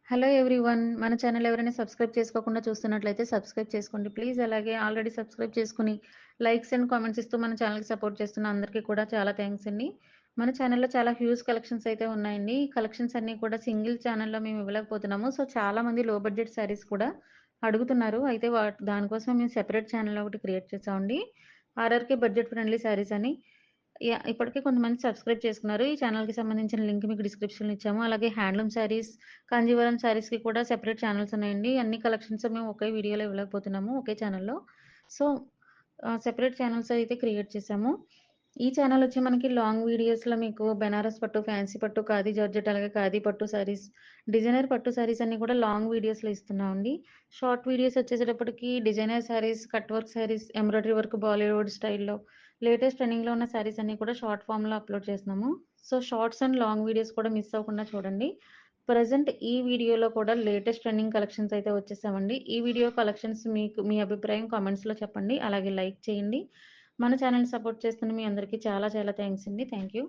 Hello everyone. మన channel ఎవరైనా subscribe చేసుకోకుండా చూస్తున్నట్లయితే సబ్స్క్రైబ్ చేసుకోండి ప్లీజ్. అలాగే ఆల్రెడీ సబ్స్క్రైబ్ చేసుకొని లైక్స్ అండ్ కామెంట్స్ ఇస్తూ మన ఛానల్‌కి సపోర్ట్ చేస్తున్న అందరికీ కూడా చాలా థాంక్స్ అండి. మన ఛానల్‌లో చాలా హ్యూజ్ కలెక్షన్స్ అయితే ఉన్నాయండి. ఈ కలెక్షన్స్ అన్నీ కూడా సింగిల్ ఛానల్‌లో మేము ఇవ్వలేకపోతున్నాము. సో, చాలామంది లో బడ్జెట్ శారీస్ కూడా అడుగుతున్నారు. అయితే దానికోసమే మేము సెపరేట్ ఛానల్ ఒకటి క్రియేట్ చేసామండి. ఆర్ఆర్‌కే బడ్జెట్ ఫ్రెండ్లీ శారీస్ అని. ఇప్పటికే కొంతమంది సబ్స్క్రైబ్ చేసుకున్నారు. ఈ ఛానెల్‌కి సంబంధించిన లింక్ మీకు డిస్క్రిప్షన్‌లో ఇచ్చాము. అలాగే హ్యాండ్లూమ్ శారీస్, కాంజీవరం శారీస్‌కి కూడా సెపరేట్ ఛానెల్స్ ఉన్నాయండి. అన్ని కలెక్షన్స్ మేము ఒకే వీడియోలో ఇవ్వలేకపోతున్నాము ఒకే ఛానెల్‌లో. సో, సెపరేట్ ఛానెల్స్ అయితే క్రియేట్ చేసాము. ఈ ఛానెల్ వచ్చి మనకి లాంగ్ వీడియోస్‌లో మీకు బెనారస్ పట్టు, ఫ్యాన్సీ పట్టు, ఖాదీ జార్జెట్ అలాగే ఖాదీ పట్టు శారీస్, డిజైనర్ పట్టు శారీస్ అన్నీ కూడా లాంగ్ వీడియోస్‌లో ఇస్తున్నామండి. షార్ట్ వీడియోస్ వచ్చేసేటప్పటికి designer saris, cut work saris, embroidery work Bollywood స్టైల్‌లో లేటెస్ట్ ట్రెండింగ్‌లో ఉన్న శారీస్ అన్నీ కూడా షార్ట్ ఫార్మ్‌లో అప్‌లోడ్ చేస్తున్నాము. So, shorts and long videos కూడా మిస్ అవ్వకుండా చూడండి. ప్రెజెంట్ ఈ వీడియోలో కూడా లేటెస్ట్ ట్రెండింగ్ కలెక్షన్స్ అయితే వచ్చేసామండి. ఈ వీడియో కలెక్షన్స్ మీకు మీ అభిప్రాయం కామెంట్స్‌లో చెప్పండి. అలాగే లైక్ చేయండి. మన ఛానెల్‌ని సపోర్ట్ చేస్తున్న మీ అందరికీ చాలా చాలా థాంక్స్ అండి. Thank you.